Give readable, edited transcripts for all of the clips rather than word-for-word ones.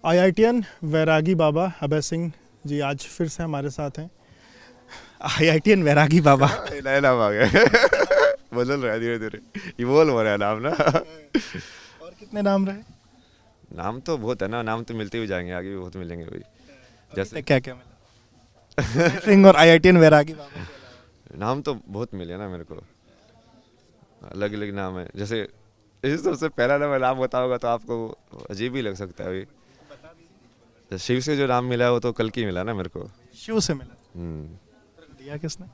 IITian वैरागी बाबा अभय सिंह जी आज फिर से हमारे साथ हैं। आईआईटीएन वैरागी बाबा। नया नाम आ गया। बदल रहा है धीरे धीरे, इवोल्व हो रहा है नाम ना। और कितने नाम रहे? नाम तो बहुत है ना, नाम तो मिलते ही जाएंगे, आगे भी बहुत मिलेंगे भाई। जैसे क्या क्या मिला अभय सिंह और आईआईटीएन वैरागी बाबा? नाम तो बहुत मिले ना मेरे को, अलग अलग नाम है। जैसे इस सबसे पहला नाम बताओगा तो आपको अजीब ही लग सकता है भाई। जैसे शिव से जो नाम मिला है वो तो कल की मिला ना मेरे को। शिव से मिला? हम्म। दिया किसने?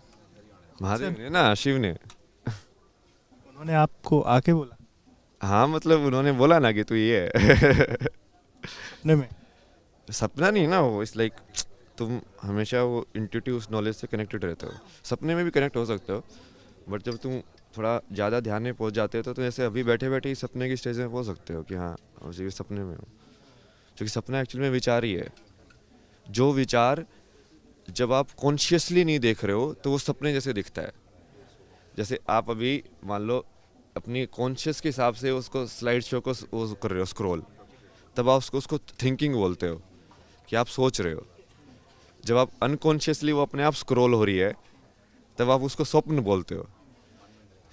महादेव ने ना, शिव ने। उन्होंने आपको आके बोला हाँ मतलब उन्होंने बोला ना कि तू ये है। अपने में? सपना नहीं ना वो, इस लाइक तुम हमेशा वो इंट्यूटिव नॉलेज से कनेक्टेड रहते हो। सपने में भी कनेक्ट हो सकते हो, बट जब तुम थोड़ा ज़्यादा ध्यान में पहुंच जाते हो तो ऐसे अभी बैठे बैठे ही सपने की स्टेज में पहुंच सकते हो कि हाँ उसी सपने में हो। क्योंकि सपना एक्चुअली में विचार ही है। जो विचार जब आप कॉन्शियसली नहीं देख रहे हो तो वो सपने जैसे दिखता है। जैसे आप अभी मान लो अपनी कॉन्शियस के हिसाब से उसको स्लाइड शो को वो कर रहे हो स्क्रॉल, तब आप उसको थिंकिंग बोलते हो कि आप सोच रहे हो। जब आप अनकॉन्शियसली वो अपने आप स्क्रॉल हो रही है तब आप उसको स्वप्न बोलते हो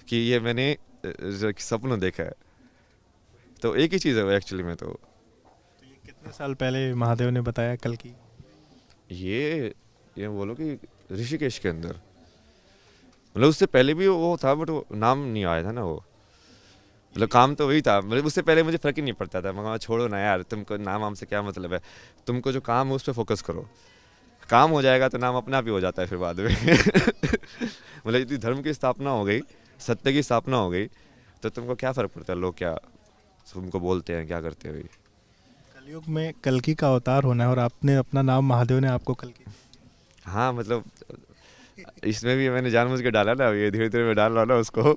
कि ये मैंने सपना देखा है। तो एक ही चीज़ है वो एक्चुअली में। तो ये कितने साल पहले महादेव ने बताया कल की? ये बोलो कि ऋषिकेश के अंदर, मतलब उससे पहले भी वो था बट वो नाम नहीं आया था ना वो। मतलब काम तो वही था, मतलब उससे पहले मुझे फर्क ही नहीं पड़ता था। मगर छोड़ो ना यार, तुमको नाम वाम से क्या मतलब है। तुमको जो काम है उस पर फोकस करो, काम हो जाएगा तो नाम अपने आप ही हो जाता है फिर बाद में। मतलब यदि धर्म की स्थापना हो गई, सत्य की स्थापना हो गई, तो तुमको क्या फ़र्क पड़ता है लोग क्या तुमको बोलते हैं, क्या करते हैं भाई। कलयुग में कल्कि का अवतार होना है और आपने अपना नाम, महादेव ने आपको कल्कि। हाँ मतलब इसमें भी मैंने जानबूझ के डाला ना, ये धीरे धीरे मैं डाल रहा हूँ ना उसको,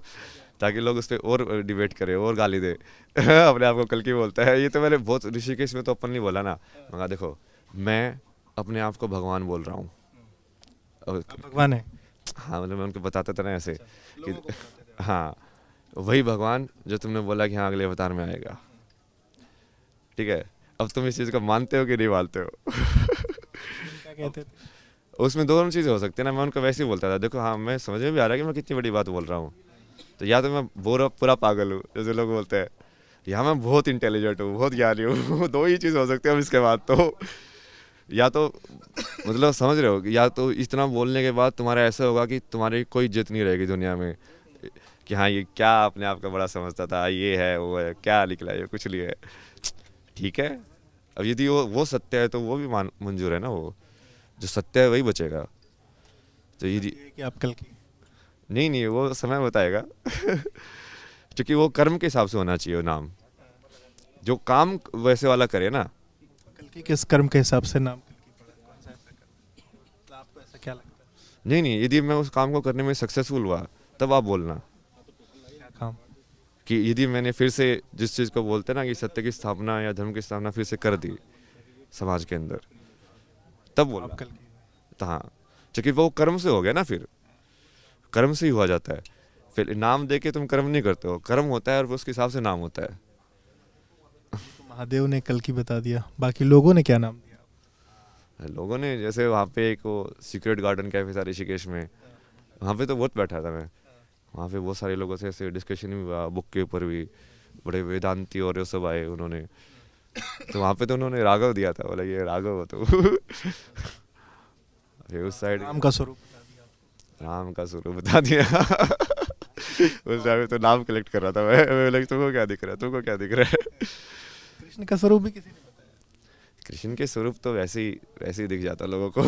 ताकि लोग उस पर और डिबेट करें और गाली दे। अपने आप को कल की बोलता है, ये तो मैंने बहुत ऋषिकेश में तो अपन नहीं बोला ना। मगर देखो मैं अपने आप को भगवान बोल रहा हूँ। आप भगवान है? हाँ मतलब मैं उनको बताता था ना ऐसे कि लोगों को बताते थे। हाँ वही भगवान जो तुमने बोला कि हाँ अगले अवतार में आएगा। ठीक है, अब तुम इस चीज़ को मानते हो कि नहीं मानते हो। क्या कहते थे? उसमें दोनों चीज़ें हो सकती है ना। मैं उनको वैसे ही बोलता था, देखो हाँ मैं समझ में भी आ रहा है कि मैं कितनी बड़ी बात बोल रहा हूँ। तो या तो मैं पूरा पूरा पागल हूँ जैसे लोग बोलते हैं, या मैं बहुत इंटेलिजेंट हूँ, बहुत ज्ञानी हूँ। दो ही चीज़ हो सकती है अब इसके बाद तो। या तो मतलब समझ रहे हो, या तो इतना बोलने के बाद तुम्हारा ऐसा होगा कि तुम्हारी कोई इज्जत नहीं रहेगी दुनिया में कि हाँ ये क्या अपने आप का बड़ा समझता था, ये है वो है, क्या निकला ये कुछ नहीं है। ठीक है, अब यदि वो सत्य है तो वो भी मंजूर है ना। वो जो सत्य है वही बचेगा। तो यदि ये कि आप कल्कि? नहीं नहीं वो समय बताएगा। क्योंकि वो कर्म के हिसाब से होना चाहिए वो नाम, जो काम वैसे वाला करे ना। कल्कि किस कर्म के हिसाब से नाम कल्कि पड़ा? कौन सा ऐसा कर्म? तो आपको ऐसा क्या लगता है? नहीं नहीं, यदि मैं उस काम को करने में सक्सेसफुल हुआ तब आप बोलना क्या काम? कि यदि मैंने फिर से जिस चीज़ को बोलते हैं ना कि सत्य की स्थापना या धर्म की स्थापना फिर से कर दी समाज के अंदर, तब आप बोलना। कल्कि? तो हाँ, क्योंकि वो कर्म से हो गया ना, फिर कर्म से ही हुआ जाता है। फिर नाम दे के तुम कर्म नहीं करते हो, कर्म होता है और उसके हिसाब से नाम होता है। तो महादेव ने कल्कि बता दिया, बाकी लोगों ने क्या नाम दिया? लोगों ने जैसे वहाँ पे एक वो सीक्रेट गार्डन कैफे था ऋषिकेश में, वहाँ पे तो बहुत बैठा था मैं। वहाँ पे बहुत सारे लोगों से ऐसे डिस्कशन भी हुआ, बुक के ऊपर भी बड़े वेदांती और ये सब आए उन्होंने। तो वहाँ पे तो उन्होंने राघव दिया था, बोला ये राघव हो तो। फिर उस साइड नाम का स्वरूप बता दिया आपको। नाम का स्वरूप बता दिया। उस टाइम तो नाम कलेक्ट कर रहा था मैं लगा तुमको क्या दिख रहा है, तुमको क्या दिख रहा है। कृष्ण का स्वरूप भी किसी ने बताया? कृष्ण के स्वरूप तो वैसे ही दिख जाता लोगों को।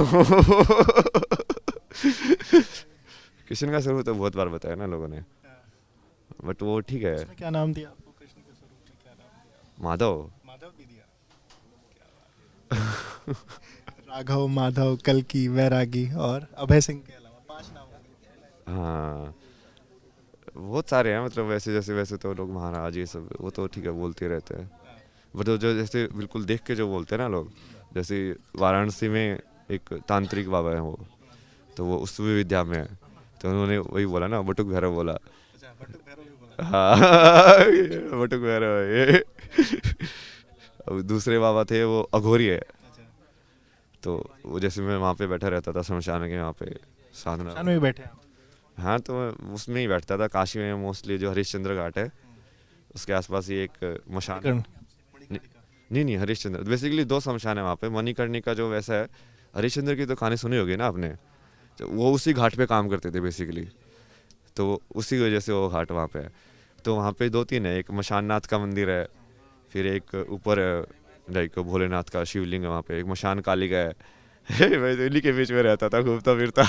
कृष्ण का स्वरूप तो बहुत बार बताया ना लोगों ने, बट वो ठीक है। उसने क्या नाम दिया आपको? कृष्ण के स्वरूप ने क्या नाम दिया? माधव। माधव भी दिया? राघव, माधव, कल्कि, वैरागी और अभय सिंह के अलावा 5 नाम हो गए। हाँ बहुत सारे हैं, मतलब वैसे जैसे वैसे तो लोग महाराज ये सब वो तो ठीक है बोलते रहते हैं। बट वो जो जैसे बिल्कुल देख के जो बोलते हैं ना लोग, जैसे वाराणसी में एक तांत्रिक बाबा है वो, तो वो उस विद्या में है। तो उन्होंने वही बोला ना, बटुक भैरव बोला। अच्छा, बटुक भैरव भी बोला? हाँ। बटुक भैरव है ये। अब दूसरे बाबा थे वो अघोरी है, तो वो जैसे मैं वहाँ पे बैठा रहता था शमशान के वहाँ पे साधना। शान में भी बैठे आप? हाँ तो मैं उसमें ही बैठता था, काशी में मोस्टली जो हरिश्चंद्र घाट है उसके आसपास ही एक मशान। कर्ण। नहीं नहीं, हरिश्चंद्र बेसिकली दो शमशान है वहाँ पे। मणिकर्णिका जो वैसा है, हरिश्चंद्र की तो कहानी सुनी होगी ना आपने, तो वो उसी घाट पे काम करते थे बेसिकली, तो उसी वजह से वो घाट वहाँ पे है। तो वहाँ पे दो तीन है, एक मशान नाथ का मंदिर है, फिर एक ऊपर लाइक भोलेनाथ का शिवलिंग है वहाँ पे, एक मशान काली का है। मैं तो इन्हीं के बीच में रहता था, घूमता फिरता।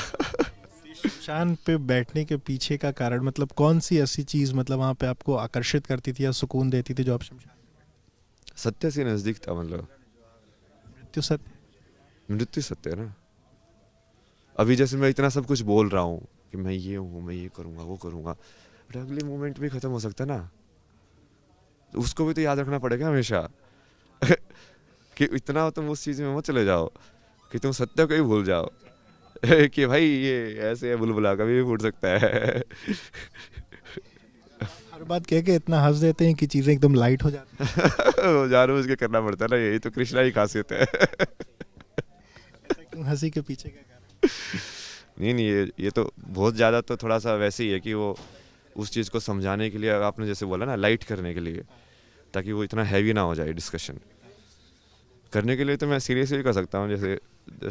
शान पे बैठने के पीछे का कारण मतलब कौन सी ऐसी चीज़ मतलब वहाँ पे आपको आकर्षित करती थी या सुकून देती थी जो आप शमशान? सत्य से नज़दीक था, मतलब मृत्यु सत्य। मृत्यु सत्य है ना। अभी जैसे मैं इतना सब कुछ बोल रहा हूँ कि मैं ये हूँ, मैं ये करूँगा वो करूँगा, बट अगले मोमेंट भी ख़त्म हो सकता है ना, तो उसको भी तो याद रखना पड़ेगा हमेशा। कि इतना तुम उस चीज़ में मत चले जाओ कि तुम सत्य को ही भूल जाओ। कि भाई ये ऐसे है, बुलबुला कभी भी फूट सकता है। हर बात कह के इतना हंस देते हैं कि चीज़ें एकदम लाइट हो जाती हैं। वो जानबूझ के करना पड़ता है ना, यही तो कृष्णा की खासियत है। ऐसा क्यों, हंसी के पीछे का कारण? नहीं नहीं, ये तो बहुत ज़्यादा तो थोड़ा सा वैसे ही है कि वो उस चीज़ को समझाने के लिए, आपने जैसे बोला ना, लाइट करने के लिए, ताकि वो इतना हैवी ना हो जाए डिस्कशन करने के लिए। तो मैं सीरियसली कर सकता हूँ, जैसे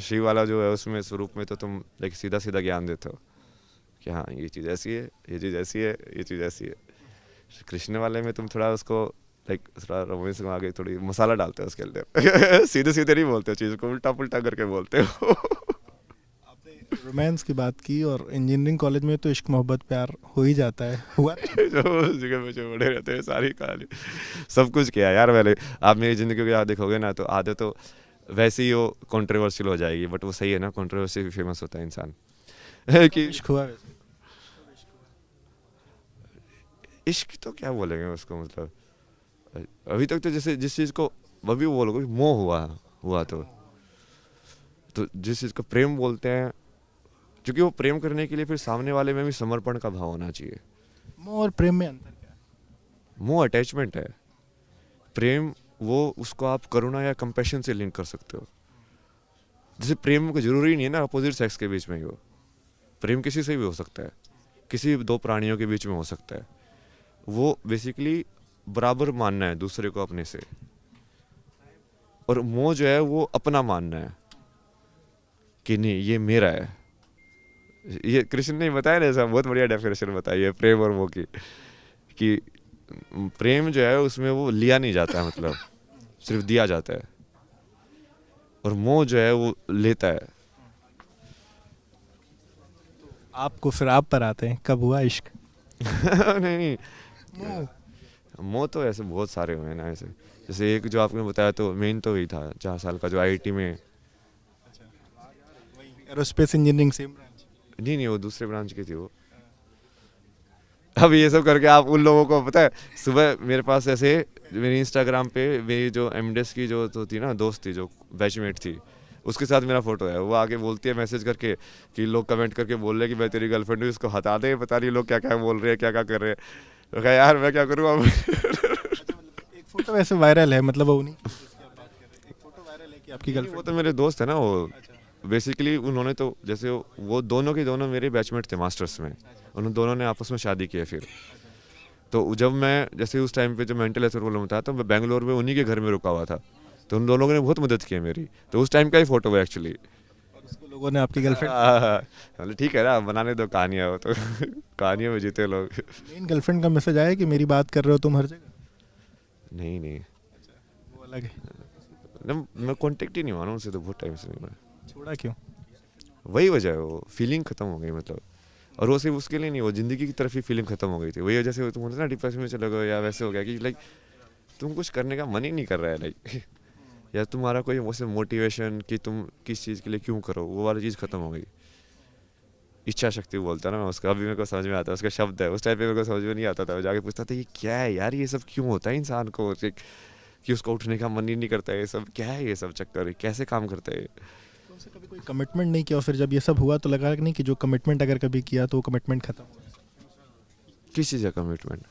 शिव वाला जो है उसमें स्वरूप में तो तुम लाइक सीधा सीधा ज्ञान देते हो कि हाँ ये चीज़ ऐसी है, ये चीज़ ऐसी है, ये चीज़ ऐसी है। कृष्ण वाले में तुम थोड़ा उसको लाइक थोड़ा रोमांस में आगे थोड़ी मसाला डालते हो उसके अंदर। सीधे सीधे नहीं बोलते हो, चीज़ को उल्टा पुल्टा करके बोलते हो। आपने रोमांस की बात की और इंजीनियरिंग कॉलेज में तो इश्क मोहब्बत प्यार हो ही जाता है, हुआ? जो उस जगह पे जो बड़े रहते हैं, सारी कहानी सब कुछ किया यार मैंने। आप मेरी ज़िंदगी को याद देखोगे ना, तो आधे तो वैसे ही वो कंट्रोवर्शियल हो जाएगी, बट वो सही है ना, कंट्रोवर्सी भी फेमस होता है इंसान। कि इश्क हुआ वैसे? इश्क तो क्या बोलेंगे उसको, मतलब अभी तक तो जैसे जिस चीज़ को अभी वो बोलोगे मोह हुआ तो जिस चीज़ को प्रेम बोलते हैं, क्योंकि वो प्रेम करने के लिए फिर सामने वाले में भी समर्पण का भाव होना चाहिए। मोह और प्रेम में अंतर क्या है? मोह अटैचमेंट है, प्रेम वो उसको आप करुणा या कंपैशन से लिंक कर सकते हो। जैसे प्रेम को जरूरी नहीं है ना अपोजिट सेक्स के बीच में ही हो, प्रेम किसी से भी हो सकता है, किसी दो प्राणियों के बीच में हो सकता है। वो बेसिकली बराबर मानना है दूसरे को अपने से, और मोह जो है वो अपना मानना है कि नहीं ये मेरा है। ये कृष्ण ने बताया ना, ऐसा बहुत बढ़िया डेफिनेशन बताई है प्रेम और मोह की, कि प्रेम जो है उसमें वो लिया नहीं जाता है, मतलब सिर्फ दिया जाता है, और मोह जो है वो लेता है। आपको फिर आप पर आते हैं, कब हुआ इश्क? नहीं, मोह। मोह तो ऐसे बहुत सारे हुए हैं ना, ऐसे जैसे एक जो आपने बताया तो मेन तो वही था 4 साल का जो आईआईटी में। Aerospace engineering same branch? नहीं वो दूसरे ब्रांच की थी वो। अब ये सब करके आप उन लोगों को पता है, सुबह मेरे पास ऐसे मेरी इंस्टाग्राम पे मेरी जो एमडेस की जो तो थी ना दोस्त थी, जो बैचमेट थी, उसके साथ मेरा फोटो है। वो आगे बोलती है मैसेज करके कि लोग कमेंट करके बोल रहे हैं कि मैं तेरी गर्लफ्रेंड हूँ, इसको हटा दे, पता नहीं लोग क्या क्या बोल रहे हैं, क्या क्या कर रहे हैं। तो कहा यार मैं क्या करूँ अब। एक फोटो वैसे वायरल है, मतलब वो नहीं जिसकी आप बात कर रहे हैं, एक फोटो वायरल है कि आपकी वो गर्लफ्रेंड? तो मेरे दोस्त है ना, वो बेसिकली उन्होंने तो जैसे वो दोनों के दोनों मेरे बैचमेट थे मास्टर्स में, उन दोनों ने आपस में शादी की है फिर। तो जब मैं जैसे उस टाइम पे जब मेंटल हेल्थ प्रॉब्लम था, तो मैं बेंगलोर में उन्हीं के घर में रुका हुआ था, तो उन दोनों ने बहुत मदद की है मेरी। तो उस टाइम का ही फोटो है एक्चुअली। और उसको लोगों ने आपकी गर्लफ्रेंड? मतलब ठीक है ना, बनाने दो कहानियाँ, वो तो कहानियों में जीते लोग। मेन गर्लफ्रेंड का मैसेज आया कि मेरी बात कर रहे हो तुम हर जगह? नहीं वो अलग है। मैं कांटेक्ट ही नहीं हुआ ना उनसे, तो बहुत टाइम से नहीं। मैं छोड़ा क्यों? वही वजह है, वो फीलिंग खत्म हो गई, मतलब। और वो सिर्फ उसके लिए नहीं, वो जिंदगी की तरफ ही फीलिंग खत्म हो गई थी। वही वजह से तुम होता ना डिप्रेशन में चले गए, या वैसे हो गया कि लाइक तुम कुछ करने का मन ही नहीं कर रहा है, लाइक या तुम्हारा कोई वैसे मोटिवेशन कि तुम किस चीज़ के लिए क्यों करो, वो वाली चीज़ खत्म हो गई। इच्छा शक्ति बोलता है ना उसका, अभी मेरे को समझ में आता है उसका शब्द है। उस टाइम पे मेरे को समझ में नहीं आता था, मैं जाके पूछता था ये क्या है यार, ये सब क्यों होता है इंसान को, कि उसको उठने का मन ही नहीं करता है, ये सब क्या है, ये सब चक्कर कैसे काम करता है। तो उनसे कभी कोई कमिटमेंट नहीं किया, और फिर जब ये सब हुआ तो लगा कि नहीं कि जो कमिटमेंट अगर कभी किया तो वो कमिटमेंट खत्म हो? किस चीज़ का कमिटमेंट?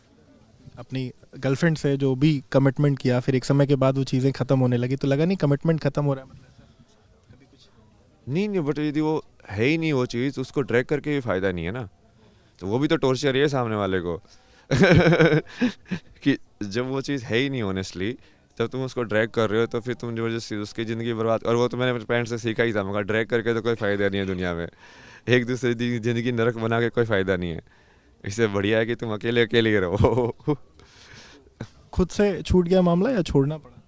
अपनी गर्लफ्रेंड से जो भी कमिटमेंट किया, फिर एक समय के बाद वो चीज़ें ख़त्म होने लगी, तो लगा नहीं कमिटमेंट ख़त्म हो रहा है, मतलब ऐसा कभी कुछ? नहीं नहीं, बट यदि वो है ही नहीं वो चीज़, उसको ड्रैग करके भी फ़ायदा नहीं है ना। तो वो भी तो टॉर्चर ही है सामने वाले को। कि जब वो चीज़ है ही नहीं ऑनेस्टली, जब तुम उसको ड्रैग कर रहे हो तो फिर तुम जबरदस्ती उसकी ज़िंदगी बर्बाद। और वो तो मैंने अपने पेरेंट्स से सीखा ही था, मगर ड्रैग करके तो कोई फ़ायदा नहीं है दुनिया में। एक दूसरे की ज़िंदगी नरक बना के कोई फ़ायदा नहीं है। इससे बढ़िया है कि तुम अकेले अकेले ही रहो। खुद से छूट गया मामला या छोड़ना पड़ा?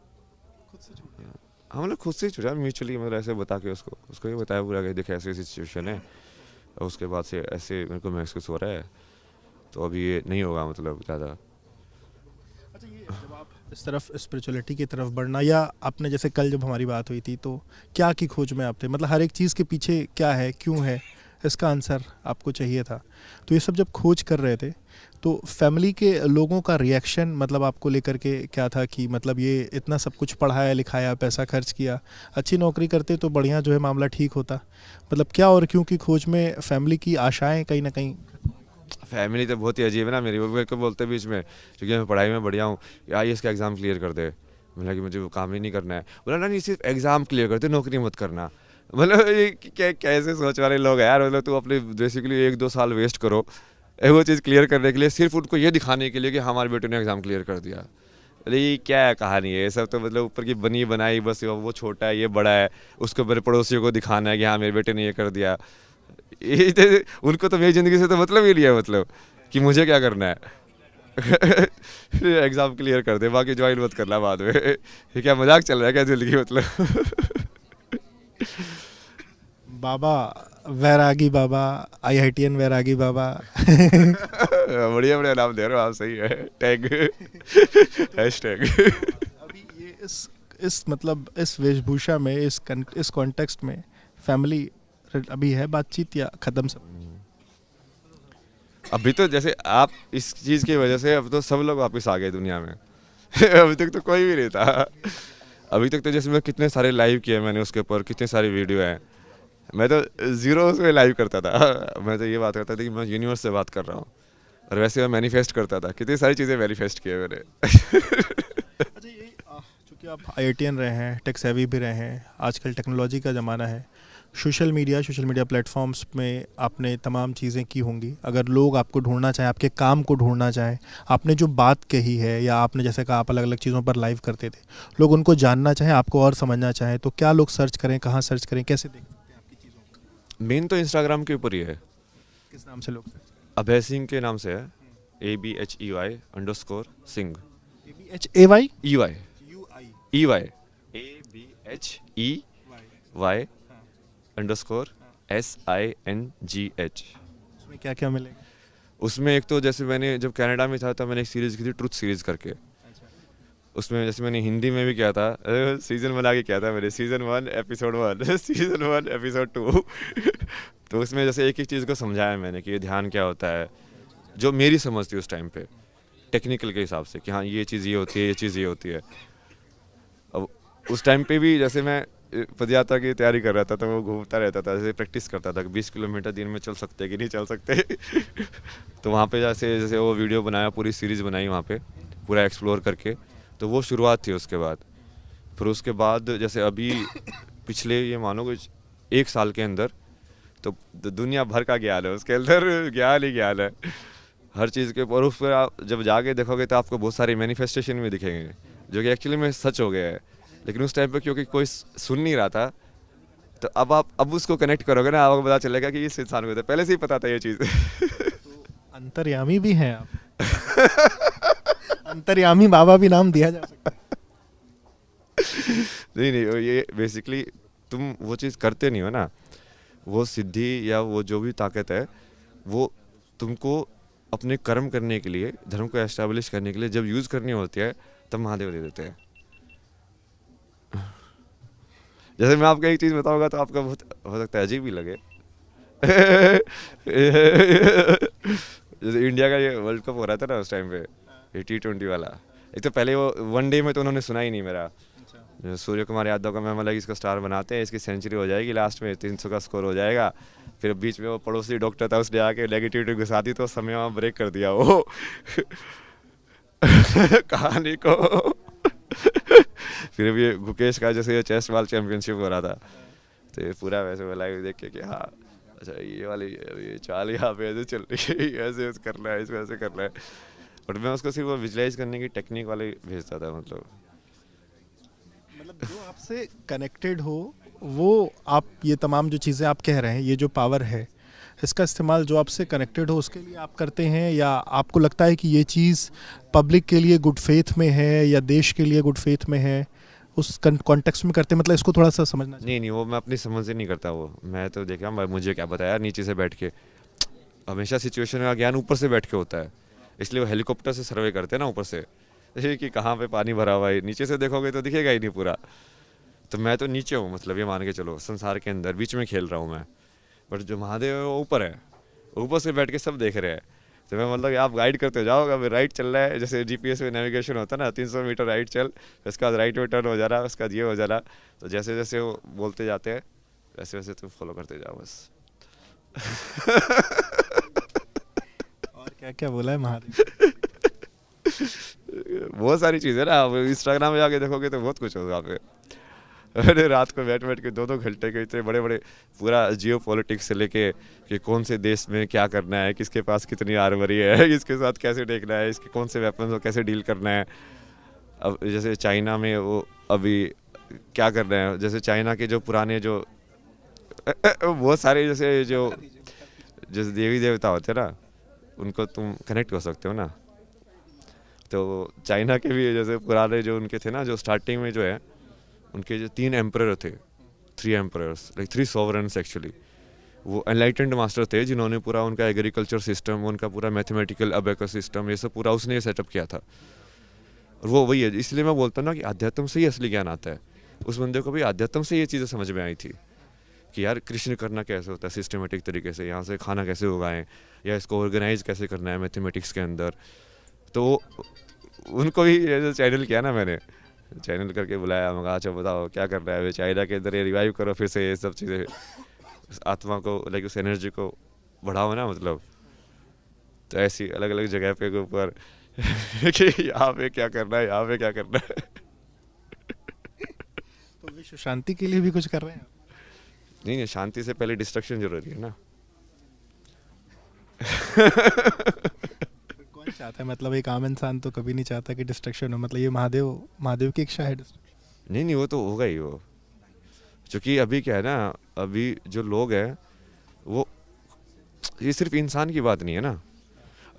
खुद से छूट गया। हम लोग खुद से ही छुड़ा म्यूचुअली, मतलब ऐसे बता के उसको ही बताया पूरा कि देखे ऐसी ऐसी सिचुएशन है, और उसके बाद से ऐसे मेरे को महसूस हो रहा है, तो अभी ये नहीं होगा मतलब ज़्यादा। अच्छा, ये जब आप इस तरफ स्पिरिचुअलिटी की तरफ बढ़ना, या आपने जैसे कल जब हमारी बात हुई थी तो क्या की खोज में आप थे, मतलब हर एक चीज़ के पीछे क्या है, क्यों है, इसका आंसर आपको चाहिए था। तो ये सब जब खोज कर रहे थे तो फैमिली के लोगों का रिएक्शन मतलब आपको लेकर के क्या था, कि मतलब ये इतना सब कुछ पढ़ाया लिखाया, पैसा खर्च किया, अच्छी नौकरी करते तो बढ़िया जो है मामला ठीक होता, मतलब क्या और क्यों की खोज में फैमिली की आशाएं कहीं ना कहीं? फैमिली तो बहुत ही अजीब है ना मेरी, वो मेरे को बोलते बीच में, क्योंकि मैं पढ़ाई में बढ़िया हूँ, आईएएस का एग्ज़ाम क्लियर कर दे। बोला कि मुझे वो काम ही नहीं करना है। बोला ना, नहीं सिर्फ एग्ज़ाम क्लियर कर दे, नौकरी मत करना। मतलब ये कैसे सोच वाले लोग हैं यार। मतलब तू अपने बेसिकली 1-2 साल वेस्ट करो वो चीज़ क्लियर करने के लिए, सिर्फ उनको ये दिखाने के लिए कि हमारे बेटे ने एग्ज़ाम क्लियर कर दिया। अरे ये क्या कहानी है ये सब, तो मतलब ऊपर की बनी बनाई, बस वो छोटा है ये बड़ा है, उसको मेरे पड़ोसियों को दिखाना है कि हाँ मेरे बेटे ने ये कर दिया। उनको तो मेरी ज़िंदगी से तो मतलब ही नहीं है, मतलब कि मुझे क्या करना है। एग्ज़ाम क्लियर कर दे, बाकी ज्वाइन मत करना बाद में। ये क्या मजाक चल रहा है क्या ज़िंदगी, मतलब। बाबा वैरागी बाबा, आईआईटीएन वैरागी बाबा। बढ़िया बढ़िया नाम दे रहे हो आप, सही है। Tag, hashtag. अभी ये इस मतलब इस वेशभूषा में, इस कॉन्टेक्स्ट में फैमिली अभी है बातचीत या खत्म सब? अभी तो जैसे आप इस चीज़ की वजह से अब तो सब लोग वापस आ गए दुनिया में। अभी तक तो कोई भी नहीं था। अभी तक तो जैसे मैं कितने सारे लाइव किए मैंने, उसके ऊपर कितने सारे वीडियो हैं। मैं तो ज़ीरो उसमें लाइव करता था। मैं तो ये बात करता था कि मैं यूनिवर्स से बात कर रहा हूँ, और वैसे मैं मैनिफेस्ट करता था, कितनी सारी चीज़ें मैनिफेस्ट किए मैंने। अच्छा, ये चूँकि आप आईआईटीएन रहे हैं, टेक सेवी भी रहे हैं, आजकल टेक्नोलॉजी का ज़माना है, सोशल मीडिया प्लेटफॉर्म्स में आपने तमाम चीज़ें की होंगी। अगर लोग आपको ढूंढना चाहें, आपके काम को ढूंढना चाहें, आपने जो बात कही है, या आपने जैसे कहा आप अलग अलग चीज़ों पर लाइव करते थे, लोग उनको जानना चाहें, आपको और समझना चाहें, तो क्या लोग सर्च करें, कहाँ सर्च करें, कैसे देख सकते हैं आपकी चीज़ों को? मेन तो इंस्टाग्राम के ऊपर ही है। किस नाम से लोग सर्च अभय सिंह के नाम से है, ABHEY_Singh। करें? ABHAY EY UI EY ABHEY_SINGH। उसमें क्या क्या मिलेगा? उसमें एक तो जैसे मैंने जब कनाडा में था तब मैंने एक सीरीज़ की थी, ट्रुथ सीरीज़ करके। अच्छा, उसमें जैसे मैंने हिंदी में भी किया था, सीज़न बना के किया था मैंने, सीज़न 1 एपिसोड 1, सीज़न 1 एपिसोड 2। तो उसमें जैसे एक एक चीज़ को समझाया मैंने कि ये ध्यान क्या होता है, जो मेरी समझ थी उस टाइम पे टेक्निकल के हिसाब से, कि हाँ ये चीज़ ये होती है, ये चीज़ ये होती है। अब उस टाइम पे भी जैसे मैं पदयात्रा की तैयारी कर रहा था, तो वो घूमता रहता था, जैसे प्रैक्टिस करता था कि 20 किलोमीटर दिन में चल सकते कि नहीं चल सकते। तो वहाँ पे जैसे जैसे वो वीडियो बनाया, पूरी सीरीज़ बनाई वहाँ पे, पूरा एक्सप्लोर करके। तो वो शुरुआत थी। उसके बाद फिर उसके बाद जैसे अभी पिछले ये मानो कुछ 1 साल के अंदर तो दुनिया भर का ज्ञान है उसके अंदर, ज्ञान ही ज्ञान है हर चीज़ के ऊपर। उस पर आप जब जाके देखोगे तो आपको बहुत सारे मैनिफेस्टेशन भी दिखेंगे, जो कि एक्चुअली में सच हो गया है। लेकिन उस टाइम पे क्योंकि कोई सुन नहीं रहा था, तो अब उसको कनेक्ट करोगे ना, आपको पता चलेगा कि इस इंसान को तो पहले से ही पता था ये चीज़। अंतर्यामी भी हैं आप। अंतर्यामी बाबा भी नाम दिया जा सकता है। नहीं नहीं, ये बेसिकली तुम वो चीज़ करते नहीं हो ना, वो सिद्धि या वो जो भी ताकत है, वो तुमको अपने कर्म करने के लिए, धर्म को एस्टैब्लिश करने के लिए जब यूज़ करनी होती है, तब महादेव दे देते हैं। जैसे मैं आपको एक चीज़ बताऊंगा तो आपका बहुत हो सकता है अजीब ही लगे। जैसे इंडिया का ये वर्ल्ड कप हो रहा था ना उस टाइम पे, ये T20 वाला, एक तो पहले वो वनडे में तो उन्होंने सुना ही नहीं मेरा। सूर्य कुमार यादव का मैं मतलब इसका स्टार बनाते हैं, इसकी सेंचुरी हो जाएगी, लास्ट में 300 का स्कोर हो जाएगा। फिर बीच में वो पड़ोसी डॉक्टर था, उसने आके नेगेटिविटी घुसा दी, तो समय वहाँ ब्रेक कर दिया वो। कहानी को फिर भी गुकेश का जैसे ये चेस वाल चैंपियनशिप हो रहा था, तो ये पूरा वैसे मैं लाइव देख के कि हाँ अच्छा ये वाली ये चाल यहाँ पे ऐसे चल रही है, ऐसे ऐसे करना है, इसको ऐसे करना है। बट मैं उसको सिर्फ वो विजुलाइज करने की टेक्निक वाले भेजता था, मतलब जो आपसे कनेक्टेड हो वो, आप ये तमाम जो चीज़ें आप कह रहे हैं, ये जो पावर है, इसका इस्तेमाल जो आपसे कनेक्टेड हो उसके लिए आप करते हैं, या आपको लगता है कि ये चीज़ पब्लिक के लिए गुड फेथ में है या देश के लिए गुड फेथ में है, उस कॉन्टेक्स्ट में करते हैं? मतलब इसको थोड़ा सा समझना चाहिए। नहीं वो मैं अपनी समझ से नहीं करता। वो मैं तो देखा भाई, मुझे क्या बताया नीचे से बैठ के, हमेशा सिचुएशन का ज्ञान ऊपर से बैठ के होता है, इसलिए वो हेलीकॉप्टर से सर्वे करते हैं ना ऊपर से, जैसे कि कहाँ पे पानी भरा हुआ है, नीचे से देखोगे तो दिखेगा ही नहीं पूरा। तो मैं तो नीचे हूँ, मतलब ये मान के चलो संसार के अंदर बीच में खेल रहा हूँ मैं, बट जो महादेव है वो ऊपर है, ऊपर से बैठ के सब देख रहे हैं। तो मैं मतलब आप गाइड करते जाओगे, अभी राइट चल रहा है, जैसे जीपीएस में नेविगेशन होता है ना, 300 मीटर राइट चल, उसके बाद राइट में टर्न हो जा रहा है, उसका ये हो जा रहा, तो जैसे जैसे वो बोलते जाते हैं वैसे वैसे तुम फॉलो करते जाओ बस। और क्या क्या बोला है महादेव? बहुत सारी चीज़ें ना, आप इंस्टाग्राम में जाके देखोगे तो बहुत कुछ होगा पे। अरे रात को बैठ बैठ के 2-2 घंटे के इतने बड़े बड़े पूरा जियो पॉलिटिक्स से लेके कि कौन से देश में क्या करना है, किसके पास कितनी आर्मरी है, किसके साथ कैसे देखना है, इसके कौन से वेपन को कैसे डील करना है। अब जैसे चाइना में वो अभी क्या कर रहे हैं, जैसे चाइना के जो पुराने जो बहुत सारे जैसे देवी देवता होते हैं ना, उनको तुम कनेक्ट कर सकते हो ना। तो चाइना के भी जैसे पुराने जो उनके थे ना, जो स्टार्टिंग में जो है उनके जो 3 एम्परर थे, 3 एम्परर्स लाइक 3 सॉवरेंस एक्चुअली, वो एनलाइटेंड मास्टर थे जिन्होंने पूरा उनका एग्रीकल्चर सिस्टम, उनका पूरा मैथमेटिकल अबेकस सिस्टम, ये सब पूरा उसने सेटअप किया था। और वो वही है, इसलिए मैं बोलता हूँ ना कि अध्यात्म से ही असली ज्ञान आता है। उस बंदे को भी अध्यात्म से ये चीज़ें समझ में आई थी कि यार कृष्ण करना कैसे होता है सिस्टमेटिक तरीके से, यहाँ से खाना कैसे उगाएं, या इसको ऑर्गेनाइज कैसे करना है मैथमेटिक्स के अंदर। तो उनको भी ये जो चैनल किया ना मैंने, चैनल करके बुलाया, मगा अच्छा बताओ क्या करना है, चाइना के अंदर ये रिवाइव करो फिर से ये सब चीज़ें, आत्मा को लाइक उस एनर्जी को बढ़ाओ ना, मतलब। तो ऐसी अलग अलग जगह पे ऊपर कि यहाँ पे क्या करना है, यहाँ पे क्या करना है। तो विश्व शांति के लिए भी कुछ कर रहे हैं आप? नहीं, शांति से पहले डिस्ट्रक्शन जरूरी है ना। कौन चाहता है, मतलब एक आम इंसान तो कभी नहीं चाहता कि डिस्ट्रक्शन हो, मतलब ये महादेव की इच्छा है डिस्ट्रक्शन? नहीं वो तो होगा ही वो, क्योंकि अभी क्या है ना, अभी जो लोग हैं वो, ये सिर्फ इंसान की बात नहीं है ना।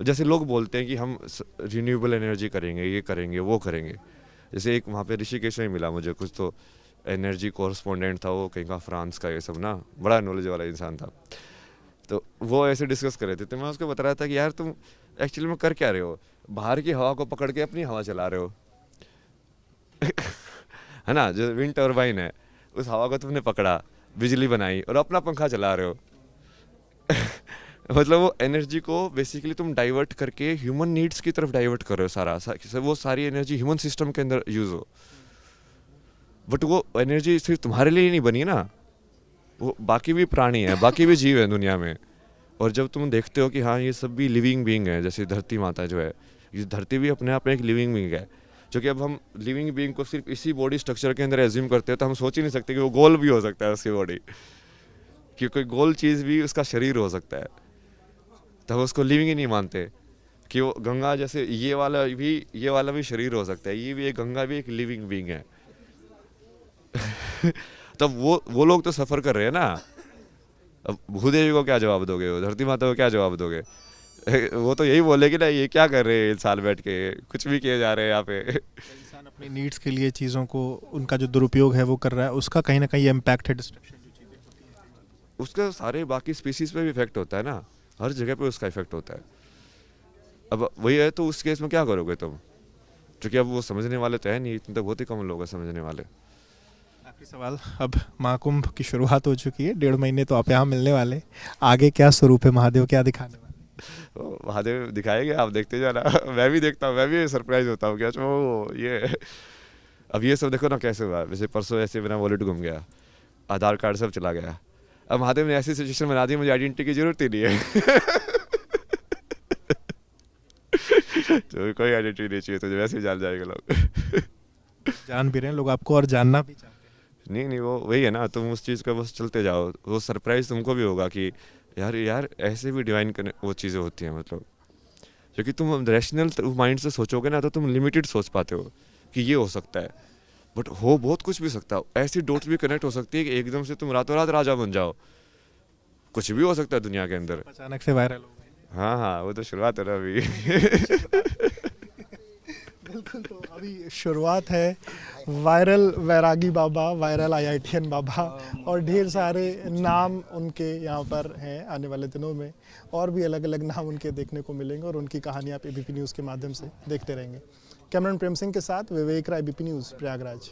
जैसे लोग बोलते हैं कि हम रिन्यूएबल एनर्जी करेंगे, ये करेंगे, वो करेंगे। जैसे एक वहाँ पे ऋषिकेश में मिला मुझे कुछ, तो एनर्जी कॉरस्पॉन्डेंट था वो कहीं का, फ्रांस का, ये सब ना, बड़ा नॉलेज वाला इंसान था। तो वो ऐसे डिस्कस कर रहे थे, तो मैं उसको बता रहा था कि यार तुम एक्चुअली में कर क्या रहे हो, बाहर की हवा को पकड़ के अपनी हवा चला रहे हो। है ना, जो विंड टर्बाइन है, उस हवा को तुमने पकड़ा, बिजली बनाई और अपना पंखा चला रहे हो। मतलब वो एनर्जी को बेसिकली तुम डाइवर्ट करके ह्यूमन नीड्स की तरफ डाइवर्ट कर रहे हो, वो सारी एनर्जी ह्यूमन सिस्टम के अंदर यूज हो। बट वो एनर्जी सिर्फ तुम्हारे लिए नहीं बनी ना, वो बाकी भी प्राणी है, बाकी भी जीव है दुनिया में। और जब तुम देखते हो कि हाँ ये सब भी लिविंग बीइंग है, जैसे धरती माता जो है, ये धरती भी अपने आप में एक लिविंग बीइंग है। क्योंकि अब हम लिविंग बीइंग को सिर्फ इसी बॉडी स्ट्रक्चर के अंदर एज्यूम करते हैं, तो हम सोच ही नहीं सकते कि वो गोल भी हो सकता है उसकी बॉडी, कि कोई गोल चीज़ भी उसका शरीर हो सकता है। तो हम उसको लिविंग ही नहीं मानते कि वो गंगा जैसे ये वाला भी शरीर हो सकता है, ये भी एक गंगा भी एक लिविंग बीइंग है। तब वो लोग तो सफ़र कर रहे हैं ना। अब भूदेवी को क्या जवाब दोगे, वो धरती माता को क्या जवाब दोगे? वो तो यही बोलेगी ना, ये क्या कर रहे हैं इंसान बैठ के, कुछ भी किए जा रहे हैं यहाँ पे। इंसान अपनी नीड्स के लिए चीज़ों को, उनका जो दुरुपयोग है वो कर रहा है, उसका कहीं ना कहीं इम्पैक्ट है, डिस्ट्रक्शन जो चीज़ें होती हैं उसका सारे बाकी स्पीसीज पे भी इफेक्ट होता है ना, हर जगह पे उसका इफेक्ट होता है। अब वही है, तो उस केस में क्या करोगे तुम? क्योंकि अब वो समझने वाले तो है नहीं, इतने तो बहुत ही कम लोग हैं समझने वाले। आखिरी सवाल, अब महाकुंभ की शुरुआत हो चुकी है, 1.5 महीने तो आप यहाँ मिलने वाले, आगे क्या स्वरूप है महादेव, क्या दिखाने वाले? महादेव दिखाएंगे, आप देखते जाना। मैं भी देखता हूँ, मैं भी सरप्राइज होता हूँ, क्या वो ये अब ये सब देखो ना कैसे हुआ। वैसे परसों ऐसे बिना वॉलेट घूम गया, आधार कार्ड सब चला गया। अब महादेव ने ऐसी सिचुएशन बना दी, मुझे आइडेंटिटी की जरूरत ही नहीं है। तो कोई आइडेंटिटी नहीं चाहिए तुझे, वैसे ही जान जाएंगे लोग। जान भी रहे हैं लोग आपको और जानना भी चाहते हैं। नहीं नहीं, वो वही है ना, तुम उस चीज़ का बस चलते जाओ, वो सरप्राइज तुमको भी होगा कि यार यार ऐसे भी डिवाइन वो चीज़ें होती हैं, मतलब क्योंकि तुम रैशनल माइंड से सोचोगे ना तो तुम लिमिटेड सोच पाते हो कि ये हो सकता है, बट हो बहुत कुछ भी सकता है। ऐसी डॉट्स भी कनेक्ट हो सकती है कि एकदम से तुम रातों रात राजा बन जाओ, कुछ भी हो सकता है दुनिया के अंदर। अचानक से वायरल हो गए। हाँ हाँ, वो तो शुरुआत है ना अभी। बिल्कुल, तो अभी शुरुआत है। वायरल वैरागी बाबा, वायरल आईआईटीएन बाबा और ढेर सारे नाम उनके यहाँ पर हैं। आने वाले दिनों में और भी अलग अलग नाम उनके देखने को मिलेंगे और उनकी कहानी आप एबीपी न्यूज़ के माध्यम से देखते रहेंगे। कैमरन प्रेम सिंह के साथ विवेक राय, एबीपी न्यूज़, प्रयागराज।